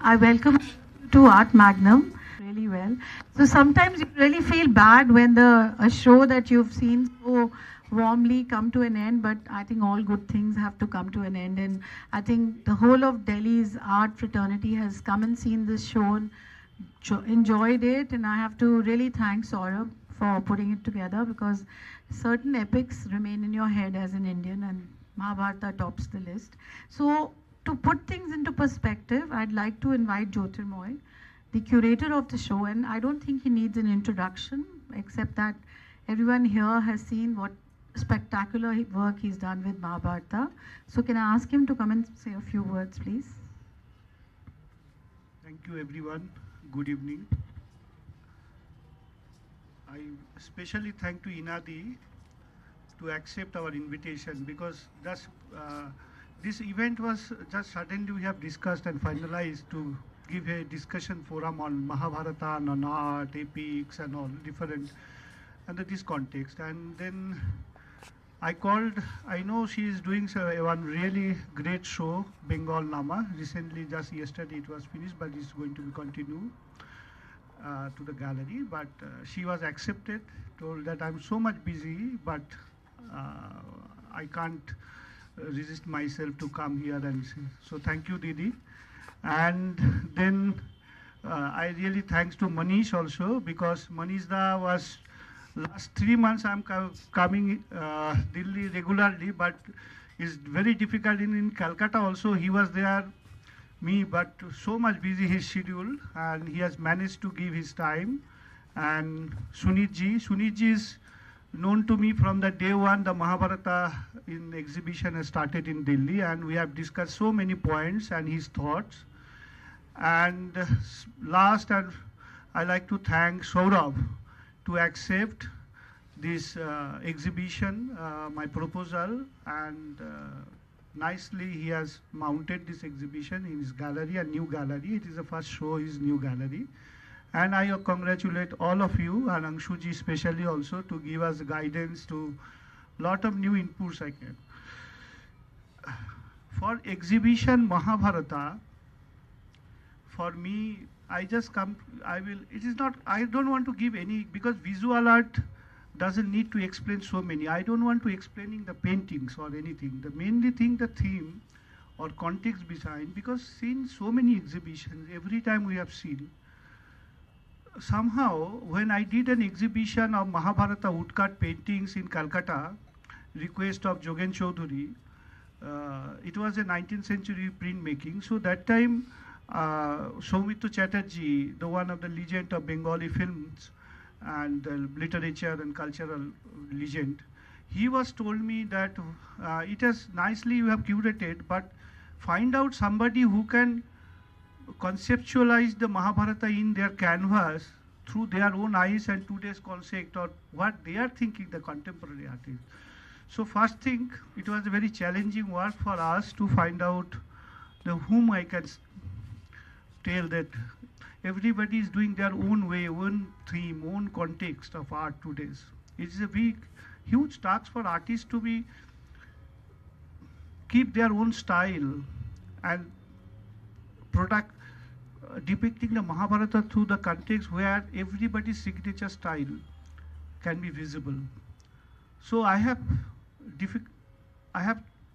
I welcome you to Art Magnum really well. So sometimes you really feel bad when a show that you've seen so warmly come to an end, but I think all good things have to come to an end. And I think the whole of Delhi's art fraternity has come and seen this show and enjoyed it. And I have to really thank Saurabh for putting it together, because certain epics remain in your head as an Indian, and Mahabharata tops the list. So to put things into perspective, I'd like to invite Jyotirmoy, the curator of the show, and I don't think he needs an introduction, except that everyone here has seen what spectacular work he's done with Mahabharata. So can I ask him to come and say a few words, please? Thank you, everyone. Good evening. I especially thank to Inadi to accept our invitation, because just this event was just suddenly we have discussed and finalized to give a discussion forum on Mahabharata and on art, epics and all different under this context. And then I called, I know she is doing one really great show, Bengal Nama. Recently, just yesterday it was finished, but it's going to be continued to the gallery. But she was accepted, told that I'm so much busy, but I can't resist myself to come here and see. So thank you, Didi. And then I really thanks to Manish also, because Manish da was last 3 months I'm coming Delhi regularly, but it's very difficult in Calcutta also. He was there, me, but so much busy his schedule, and he has managed to give his time. And Suneet ji is known to me from the day one the Mahabharata in exhibition has started in Delhi, and we have discussed so many points and his thoughts. And last, and I like to thank Saurabh to accept this exhibition, my proposal, and nicely he has mounted this exhibition in his gallery, a new gallery. It is the first show in his new gallery. And I congratulate all of you, and Anshu ji especially also, to give us guidance to lot of new inputs I can. For exhibition Mahabharata, for me, I just come, it is not, I don't want to give any, because visual art doesn't need to explain so many. I don't want to explaining the paintings or anything. The mainly thing, the theme or context behind, because seen so many exhibitions, every time we have seen, somehow when I did an exhibition of Mahabharata woodcut paintings in Calcutta, request of Jogen Chaudhuri, it was a 19th century printmaking. So that time, Soumitra Chatterjee, the one of the legend of Bengali films and literature and cultural legend, he was told me that it has nicely you have curated, but find out somebody who can conceptualize the Mahabharata in their canvas through their own eyes and today's concept, or what they are thinking, the contemporary artists. So first thing, it was a very challenging work for us to find out whom I can tell that everybody is doing their own way, own theme, own context of art today. It is a big, huge task for artists to keep their own style and product depicting the Mahabharata through the context where everybody's signature style can be visible. So I have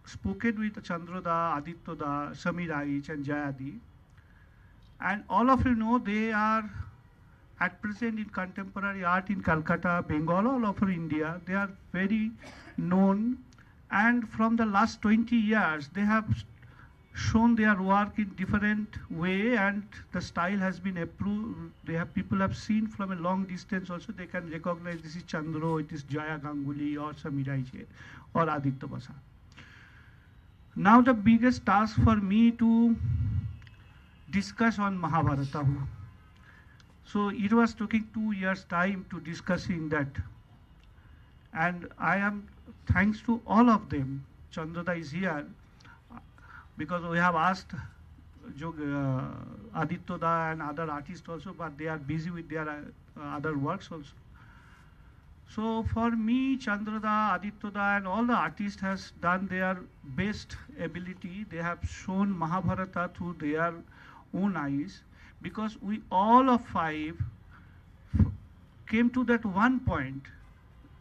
spoken with Chandra da, Aditya da, Samir Aich and Jayadi, and all of you know they are at present in contemporary art in Calcutta, Bengal, all over India. They are very known, and from the last 20 years they have shown their work in different way, and the style has been approved. People have seen from a long distance also, they can recognize this is Chandra, it is Jaya Ganguly or Samira Ije or Aditya Basa. Now the biggest task for me to discuss on Mahabharata. So it was taking 2 years time to discussing that. And I am, thanks to all of them, Chandra is here, because we have asked Aditya da and other artists also, but they are busy with their other works also. So for me, Chandra da, Aditya da and all the artists has done their best ability. They have shown Mahabharata through their own eyes, because we all of five came to that one point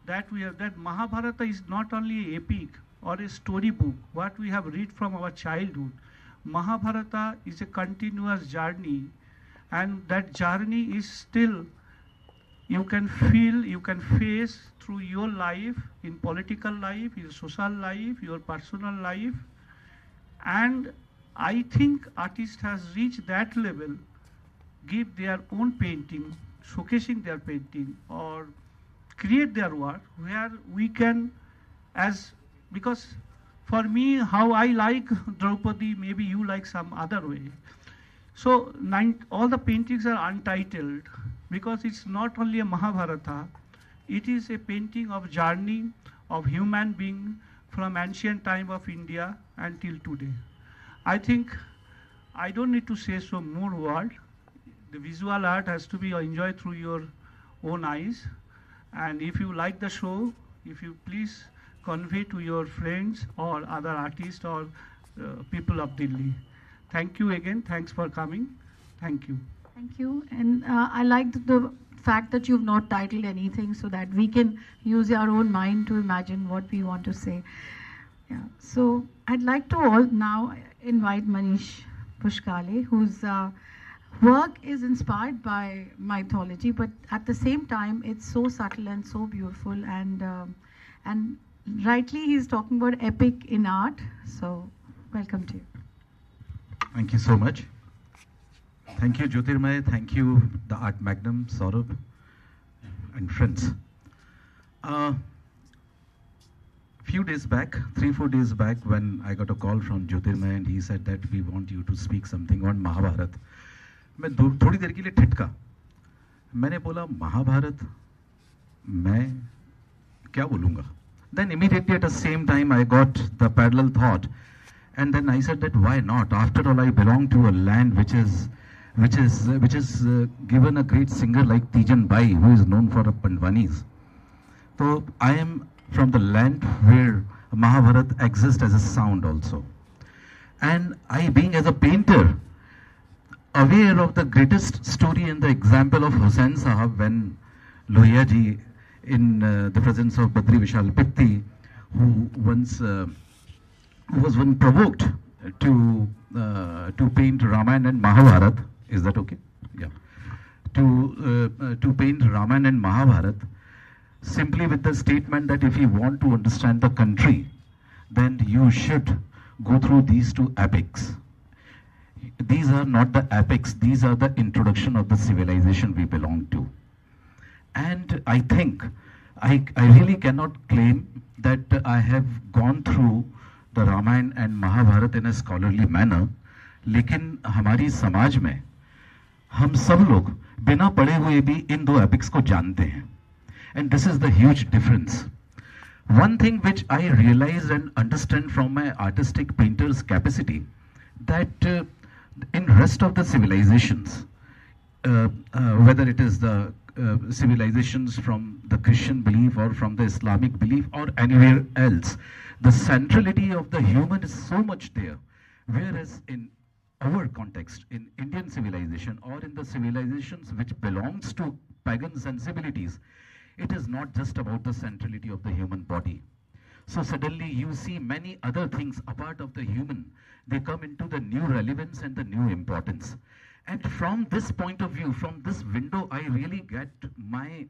that we have, that Mahabharata is not only an epic or a storybook, what we have read from our childhood. Mahabharata is a continuous journey, and that journey is still, you can feel, you can face through your life, in political life, your social life, your personal life. And I think artists has reached that level, give their own painting, showcasing their painting, or create their work where we can, as, because for me, how I like Draupadi, maybe you like some other way. So all the paintings are untitled, because it's not only a Mahabharata, it is a painting of journey of human being from ancient time of India until today. I think I don't need to say so more word. The visual art has to be enjoyed through your own eyes. And if you like the show, if you please convey to your friends or other artists or people of Delhi. Thank you again. Thanks for coming. Thank you. Thank you. And I liked the fact that you've not titled anything, so that we can use our own mind to imagine what we want to say. Yeah. So I'd like to all now invite Manish Pushkale, whose work is inspired by mythology, but at the same time, it's so subtle and so beautiful. And rightly, he's talking about epic in art. So welcome to you. Thank you so much. Thank you, Jyotirmoy. Thank you, the Art Magnum, Saurabh, and friends. Few days back, 3-4 days back, when I got a call from Jyotirmoy and he said that we want you to speak something on Mahabharata. मैं थोड़ी देर के लिए ठिठका. मैंने बोला महाभारत, मैं क्या बोलूँगा? Then immediately at the same time I got the parallel thought, and then I said that why not? After all, I belong to a land which is given a great singer like Tijan Bai, who is known for her Pandwanis. So I am from the land where Mahabharata exists as a sound also, and I, being as a painter, aware of the greatest story and the example of Hussain Sahab, when Lohia ji, in the presence of Badri Vishal Pitti, who was once provoked to paint Ramayana and Mahabharata. Is that okay? Yeah. To paint Ramayana and Mahabharata, simply with the statement that if you want to understand the country, then you should go through these two epics. These are not the epics, these are the introduction of the civilization we belong to. And I think I really cannot claim that I have gone through the Ramayana and Mahabharata in a scholarly manner, लेकिन हमारी समाज में हम सब लोग बिना पढ़े हुए भी इन दो एपिक्स को जानते हैं. And this is the huge difference. One thing which I realize and understand from my artistic painter's capacity, that in rest of the civilizations, whether it is the civilizations from the Christian belief or from the Islamic belief or anywhere else, the centrality of the human is so much there. Whereas in our context, in Indian civilization or in the civilizations which belongs to pagan sensibilities, it is not just about the centrality of the human body. So suddenly you see many other things apart of the human, they come into the new relevance and the new importance. And from this point of view, from this window, I really get my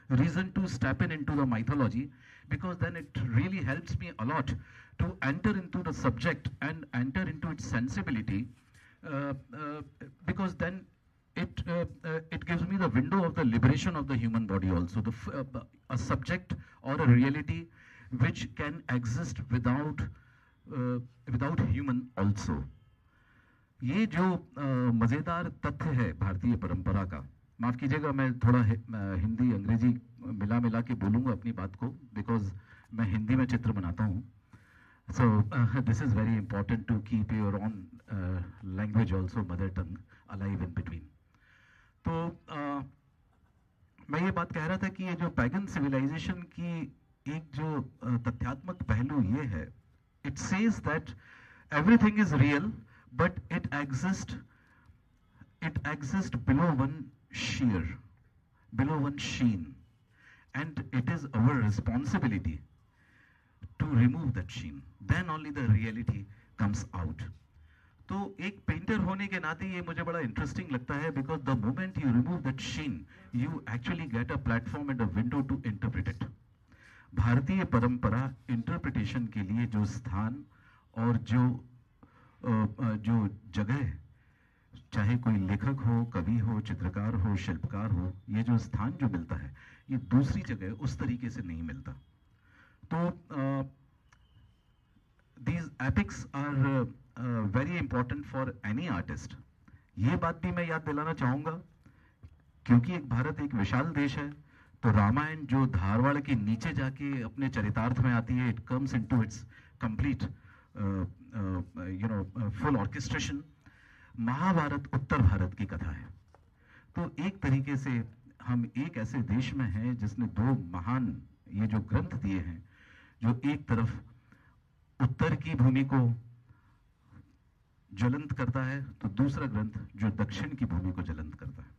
reason to step into the mythology, because then it really helps me a lot to enter into the subject and enter into its sensibility, because then it gives me the window of the liberation of the human body also, a subject or a reality which can exist without human also. ये जो मज़ेदार तथ्य है भारतीय परंपरा का, माफ़ कीजिएगा मैं थोड़ा हिंदी अंग्रेजी मिला के बोलूँगा अपनी बात को, because मैं हिंदी में चित्र बनाता हूँ. So this is very important to keep your own language also, mother tongue, alive in between. तो मैं ये बात कह रहा था कि ये जो पैगन सिविलाइजेशन की एक जो तथ्यात्मक पहलू ये है, it says that everything is real, but it exists it exists below one sheer, below one sheen, and it is our responsibility to remove that sheen. Then only the reality comes out. तो एक painter होने के नाते ये मुझे बड़ा interesting लगता है, because the moment you remove that sheen you actually get a platform and a window to interpret it. भारतीय परंपरा इंटरप्रिटेशन के लिए जो स्थान और जो जगह, चाहे कोई लेखक हो, कवि हो, चित्रकार हो, शिल्पकार हो, ये जो स्थान जो मिलता है ये दूसरी जगह उस तरीके से नहीं मिलता. तो these epics are very important for any artist. ये बात भी मैं याद दिलाना चाहूँगा, क्योंकि एक भारत एक विशाल देश है, तो रामायण जो धारवाड़ के नीचे जाके अपने चरितार्थ में आती है, it comes into its complete full orchestration. Mahabharat उत्तर भारत की कथा है. तो एक तरीके से हम एक ऐसे देश में हैं जिसने दो महान ये जो ग्रंथ दिए हैं, जो एक तरफ उत्तर की भूमि को ज्वलंत करता है, तो दूसरा ग्रंथ जो दक्षिण की भूमि को ज्वलंत करता है.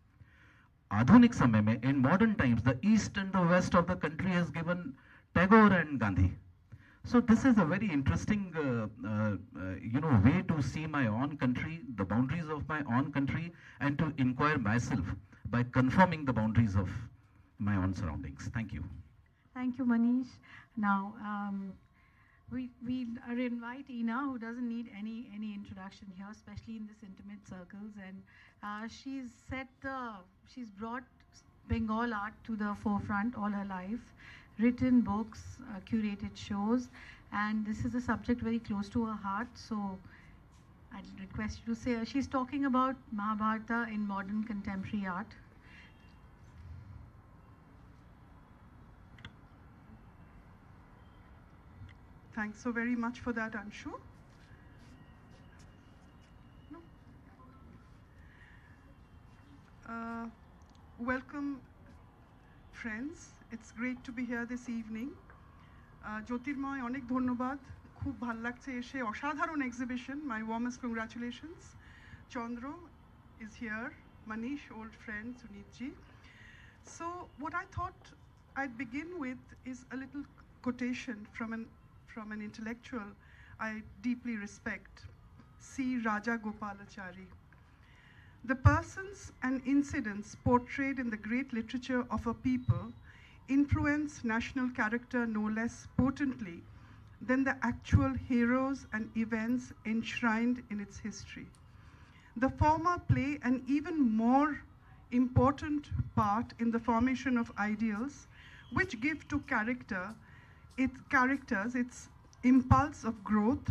आधुनिक समय में, in modern times, the east and the west of the country has given Tagore and Gandhi. So this is a very interesting way to see my own country, the boundaries of my own country, and to inquire myself by confirming the boundaries of my own surroundings. Thank you. Thank you, Manish. Now, we invite Ina, who doesn't need any introduction here, especially in this intimate circles, and she's brought Bengal art to the forefront all her life, written books, curated shows, and this is a subject very close to her heart. So I'd request you to say, she's talking about Mahabharata in modern contemporary art. Thanks so very much for that, Anshu. Welcome, friends. It's great to be here this evening. Jyotirmoy, onek dhonnobad. Khub bhal lagche eshe, oshadharon exhibition. My warmest congratulations. Chandra is here. Manish, old friend, Suneet ji. So what I thought I'd begin with is a little quotation from an intellectual I deeply respect, C. Rajagopalachari. The persons and incidents portrayed in the great literature of a people influence national character no less potently than the actual heroes and events enshrined in its history. The former play an even more important part in the formation of ideals, which give to characters its impulse of growth.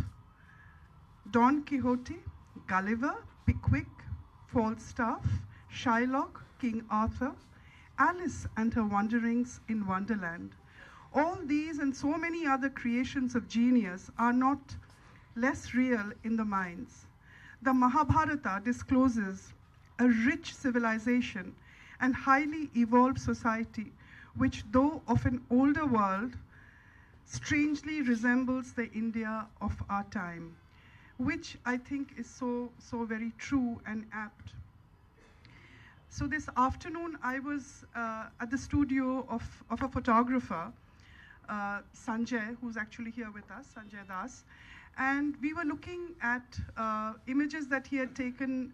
Don Quixote, Gulliver, Pickwick, Falstaff, Shylock, King Arthur, Alice and her wanderings in Wonderland. All these and so many other creations of genius are not less real in the minds. The Mahabharata discloses a rich civilization and highly evolved society, which, though of an older world, strangely resembles the India of our time, which I think is so very true and apt. So this afternoon I was at the studio of a photographer, Sanjay, who's actually here with us, Sanjay Das, and we were looking at images that he had taken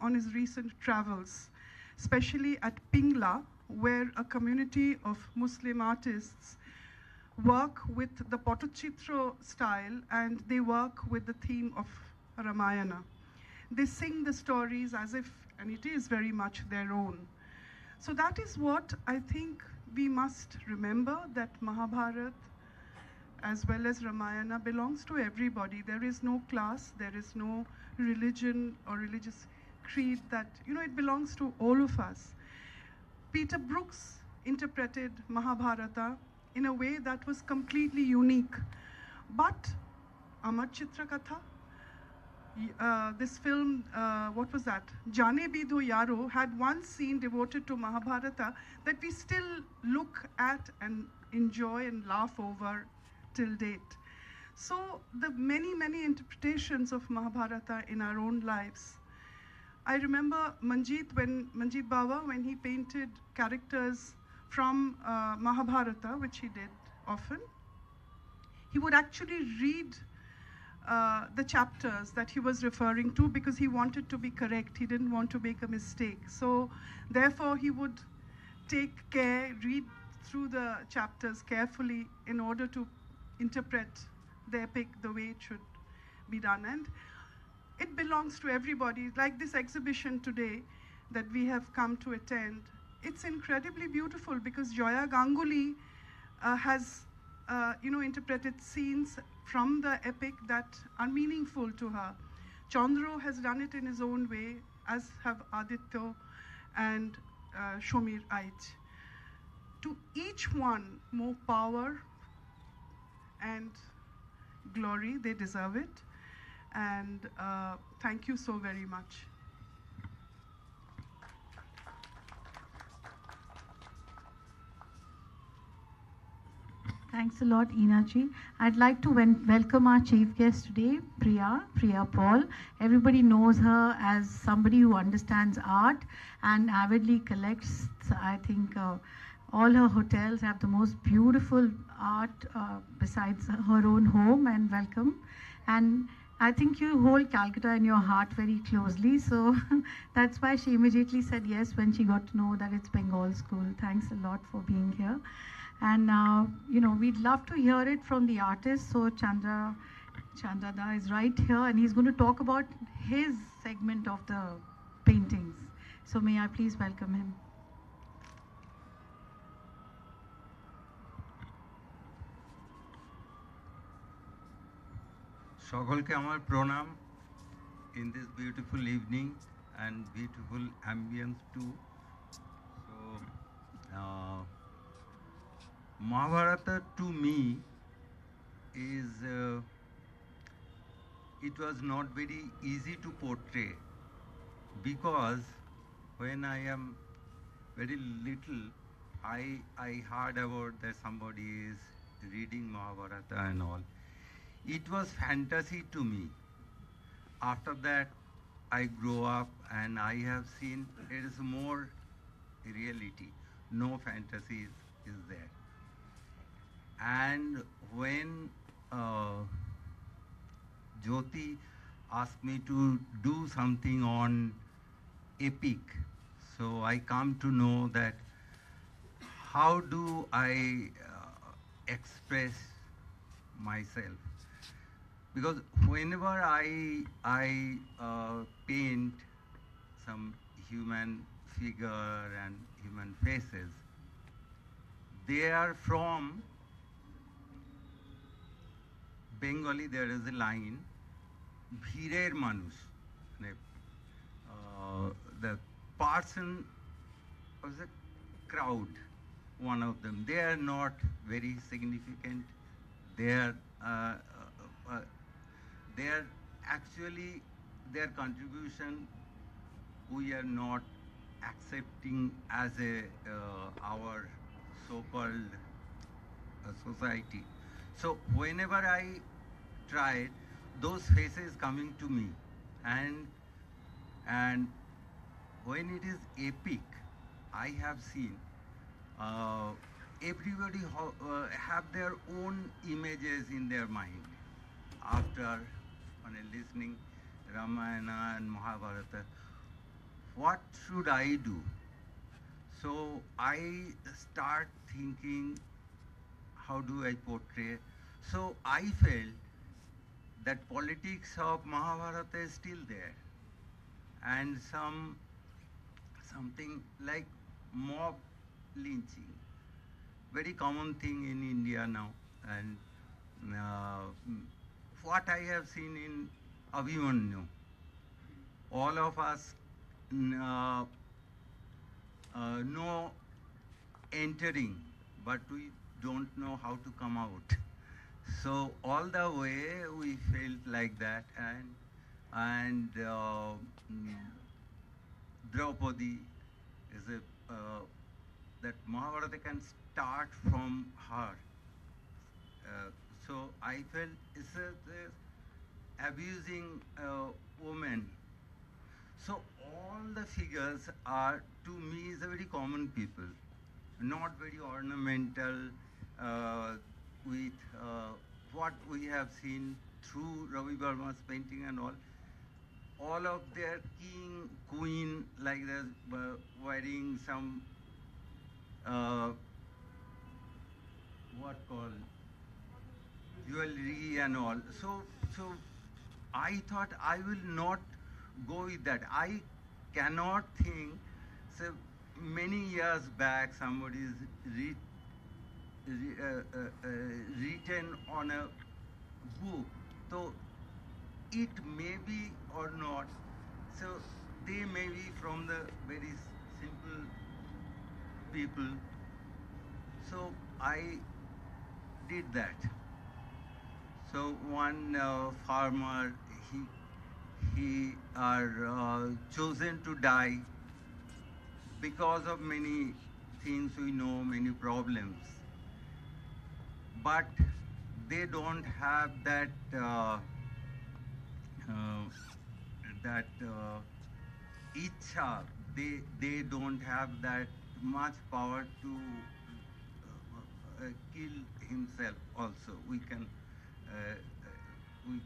on his recent travels, especially at Pingla, where a community of Muslim artists work with the Potachitra style, and they work with the theme of Ramayana. They sing the stories as if, and it is very much their own. So that is what I think we must remember, that Mahabharata as well as Ramayana belongs to everybody. There is no class, there is no religion or religious creed, that, it belongs to all of us. Peter Brooks interpreted Mahabharata in a way that was completely unique. But Amar Chitra Katha, this film, what was that? Jane Bidho Yaro had one scene devoted to Mahabharata that we still look at and enjoy and laugh over till date. So the many interpretations of Mahabharata in our own lives I remember Manjeet Bawa, when he painted characters from Mahabharata, which he did often, he would actually read the chapters that he was referring to because he wanted to be correct. He didn't want to make a mistake. So therefore, he would take care, read through the chapters carefully in order to interpret the epic the way it should be done. And it belongs to everybody. Like this exhibition today that we have come to attend, it's incredibly beautiful because Joya Ganguly has interpreted scenes from the epic that are meaningful to her. Chandra has done it in his own way, as have Aditya and Shomir Aich. To each one, more power and glory, they deserve it. And thank you so very much. Thanks a lot, Eenaji. I'd like to welcome our chief guest today, Priya Paul. Everybody knows her as somebody who understands art and avidly collects. I think all her hotels have the most beautiful art besides her own home, and welcome. And I think you hold Calcutta in your heart very closely, so that's why she immediately said yes when she got to know that it's Bengal school. Thanks a lot for being here. And we'd love to hear it from the artist. So Chandra is right here, and he's going to talk about his segment of the paintings. So may I please welcome him. সকলকে আমার প্রণাম in this beautiful evening and beautiful ambience too. So Mahabharata to me is it was not very easy to portray because when I am very little I heard about that somebody is reading Mahabharata and all. It was fantasy to me. After that, I grew up and I have seen it is more reality. No fantasy is there. And when Jyoti asked me to do something on epic, so I come to know that how do I express myself. Because whenever I paint some human figure and human faces, they are from Bengali. There is a line, Bhirer Manush, the person of the crowd, one of them. They are not very significant. They are actually their contribution we are not accepting as our so-called society. So whenever I tried, those faces coming to me, and when it is epic, I have seen everybody have their own images in their mind after listening Ramayana and Mahabharata. What should I do? So I start thinking, how do I portray? So I felt that politics of Mahabharata is still there, and something like mob lynching, very common thing in India now, and what I have seen in Abhimanyu, all of us know entering, but we don't know how to come out. So all the way we felt like that, and Draupadi is that Mahabharata can start from her. So I felt it's abusing women. So all the figures are, to me, is a very common people, not very ornamental, with what we have seen through Ravi Verma's painting and all of their king, queen, like this, wearing some, what called, jewelry and all. So I thought I will not go with that. I cannot think, so many years back somebody is written on a book, so it may be or not, so they may be from the very simple people. So I did that. So one farmer, he are chosen to die because of many things we know, many problems. But they don't have that ichha. They don't have that much power to kill himself. Also, we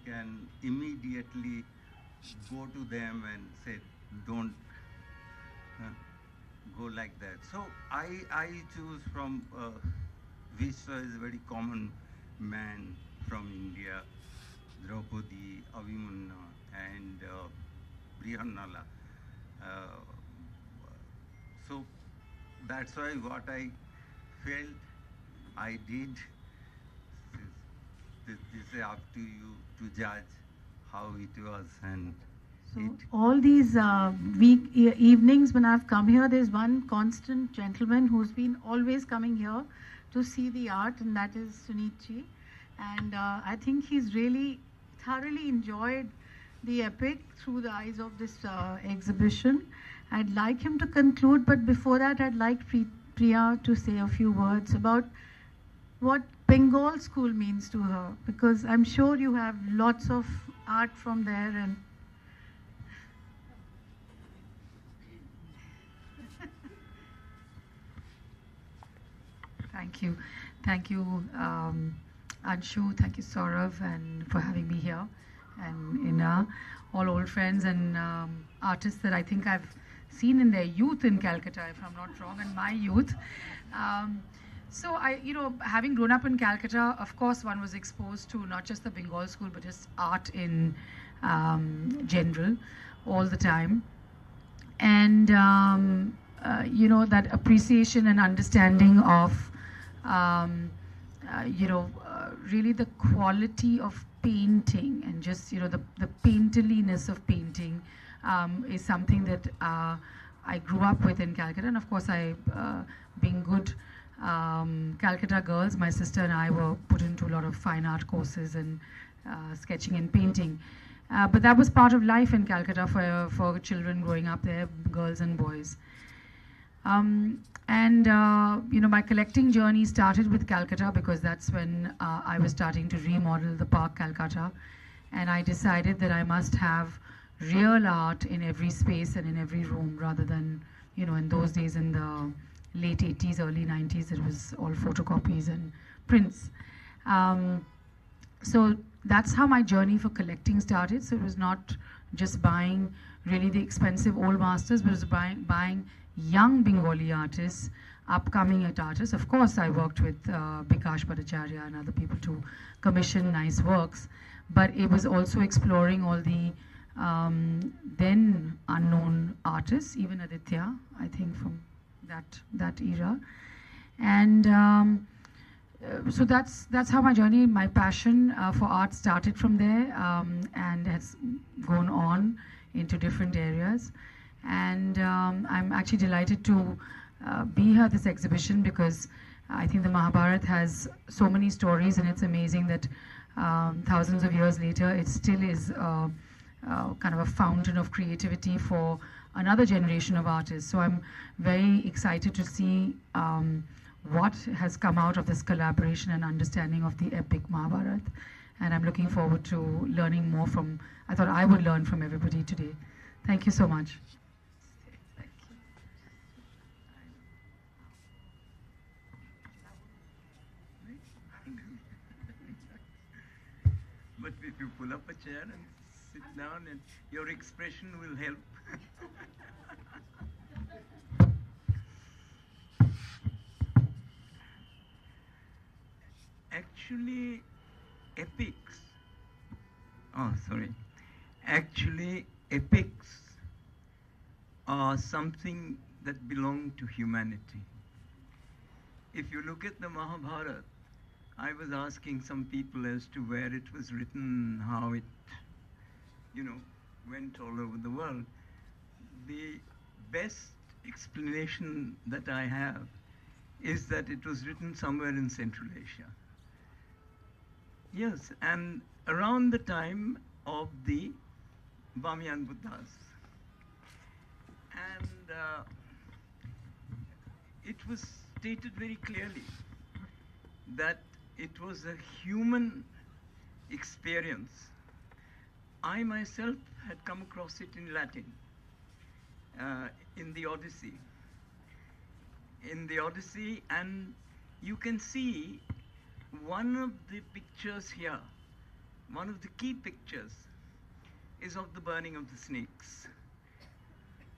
can immediately go to them and say, don't go like that. So I choose from Vishwa is a very common man from India, Draupadi, Avimanna, and Brihanala. So that's why what I felt I did. This is up to you to judge how it was. And so all these evenings when I've come here, there's one constant gentleman who's been always coming here to see the art, and that is Suneet ji. And I think he's really thoroughly enjoyed the epic through the eyes of this exhibition. I'd like him to conclude, but before that I'd like Priya to say a few words about what Bengal school means to her, because I'm sure you have lots of art from there. And Thank you. Thank you, Anshu. Thank you, Saurav, and for having me here. And Ina, all old friends and artists that I think I've seen in their youth in Calcutta, if I'm not wrong, and my youth. So I, having grown up in Calcutta, of course, one was exposed to not just the Bengal school, but just art in general, all the time. And, that appreciation and understanding of, really the quality of painting and just, the painterliness of painting is something that I grew up with in Calcutta. And of course, being good Calcutta girls, my sister and I were put into a lot of fine art courses and sketching and painting. But that was part of life in Calcutta for children growing up there, girls and boys. My collecting journey started with Calcutta because that's when I was starting to remodel the Park Calcutta. And I decided that I must have real art in every space and in every room rather than, in those days in the late 80s, early 90s, it was all photocopies and prints. So that's how my journey for collecting started. So it was not just buying really the expensive old masters, but it was buying young Bengali artists, upcoming artists. Of course, I worked with Bhattacharjee and other people to commission nice works, but it was also exploring all the then unknown artists, even Aditya, I think from that era. And so that's how my journey, my passion for art started from there, and has gone on into different areas. And I'm actually delighted to be here at this exhibition because I think the Mahabharata has so many stories, and it's amazing that thousands of years later it still is kind of a fountain of creativity for another generation of artists. So I'm very excited to see what has come out of this collaboration and understanding of the epic And I'm looking forward to learning more from, I thought I would learn from everybody today. Thank you so much. But if you pull up a chair and sit down, and your expression will help. Actually, epics. Oh, sorry. Actually, epics are something that belong to humanity. If you look at the Mahabharata, I was asking some people as to where it was written, how it, went all over the world. The best explanation that I have is that it was written somewhere in Central Asia. Yes, and around the time of the Bamyan Buddhas. And it was stated very clearly that it was a human experience. I myself had come across it in Latin, in the Odyssey. And you can see one of the pictures here, one of the key pictures, is of the burning of the snakes.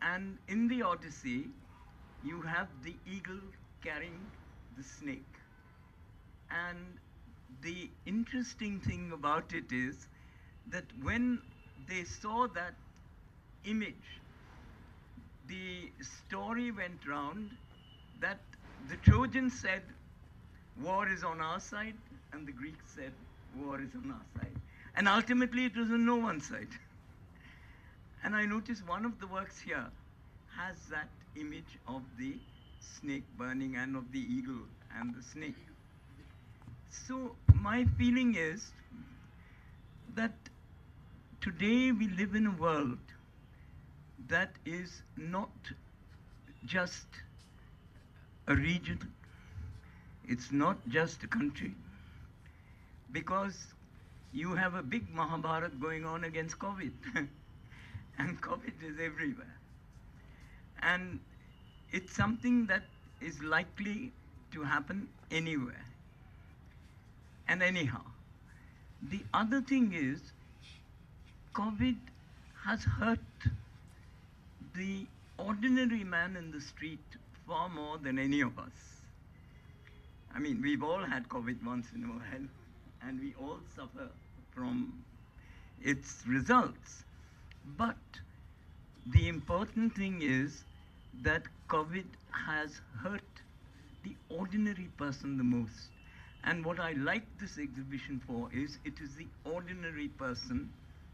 And in the Odyssey, you have the eagle carrying the snake. And the interesting thing about it is that when they saw that image, the story went round that the Trojans said, war is on our side, and the Greeks said, war is on our side. And ultimately it was on no one's side. And I noticed one of the works here has that image of the snake burning and of the eagle and the snake. So my feeling is that today we live in a world that is not just a region, it's not just a country, because you have a big Mahabharata going on against COVID, and COVID is everywhere. And it's something that is likely to happen anywhere and anyhow. The other thing is, COVID has hurt the ordinary man in the street far more than any of us. I mean, we've all had COVID once in a while, and we all suffer from its results. But the important thing is that COVID has hurt the ordinary person the most. And what I like this exhibition for is it is the ordinary person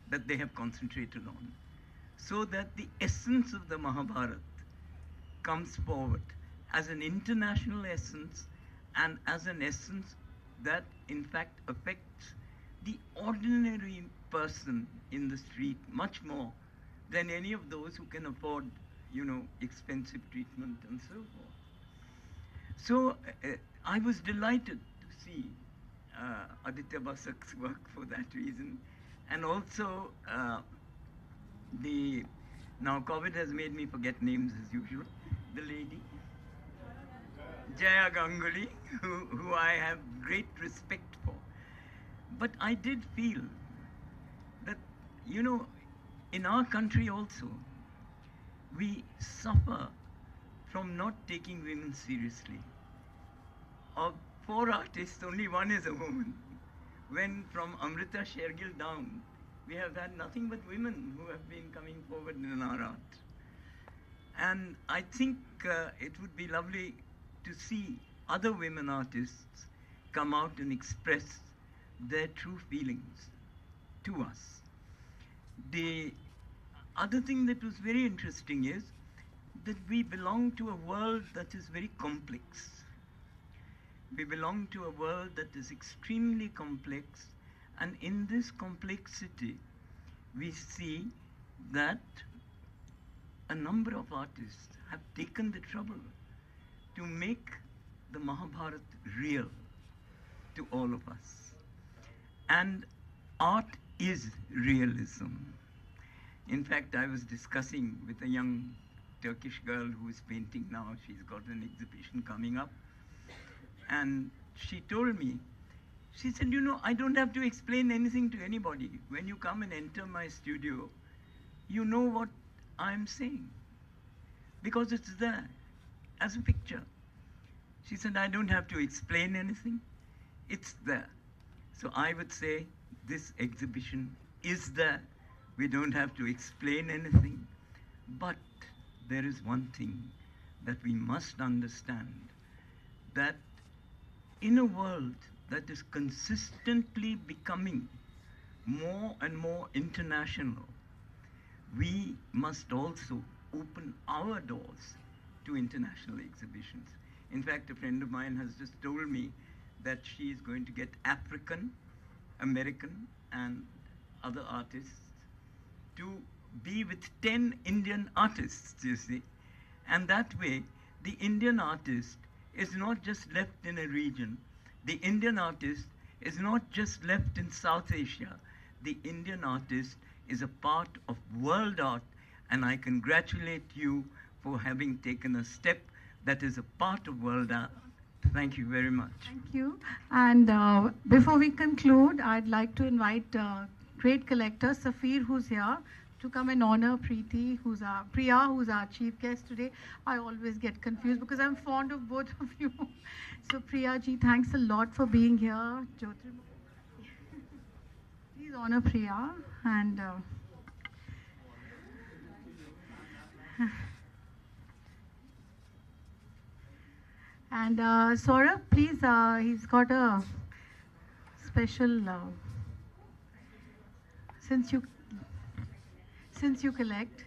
that they have concentrated on, so that the essence of the Mahabharata comes forward as an international essence and as an essence that in fact affects the ordinary person in the street much more than any of those who can afford, expensive treatment and so forth. So I was delighted to see Aditya Basak's work for that reason. And also, now COVID has made me forget names as usual. The lady, Jaya Ganguly, who I have great respect for. But I did feel that, in our country also, we suffer from not taking women seriously. Of 4 artists, only one is a woman. When from Amrita Shergill down, we have had nothing but women who have been coming forward in our art. And I think it would be lovely to see other women artists come out and express their true feelings to us. The other thing that was very interesting is that we belong to a world that is very complex. We belong to a world that is extremely complex, and in this complexity, we see that a number of artists have taken the trouble to make the Mahabharata real to all of us. And art is realism. In fact, I was discussing with a young Turkish girl who is painting now. She's got an exhibition coming up. And she told me, she said, you know, I don't have to explain anything to anybody. When you come and enter my studio, you know what I'm saying, because it's there as a picture. She said, I don't have to explain anything. It's there. So I would say this exhibition is there. We don't have to explain anything. But there is one thing that we must understand, that in a world that is consistently becoming more and more international, we must also open our doors to international exhibitions. In fact, a friend of mine has just told me that she is going to get African, American, and other artists to be with 10 Indian artists, you see. And that way, the Indian artist is not just left in a region. The Indian artist is not just left in South Asia. The Indian artist is a part of world art, and I congratulate you for having taken a step that is a part of world art. Thank you very much. Thank you. And before we conclude, I'd like to invite great collector Safir, who's here, to come and honor Priya, who's our chief guest today. I always get confused because I'm fond of both of you. So Priya ji, thanks a lot for being here. Jyotirmoy, please honor Priya. And Saurabh, please, he's got a special, since you collect.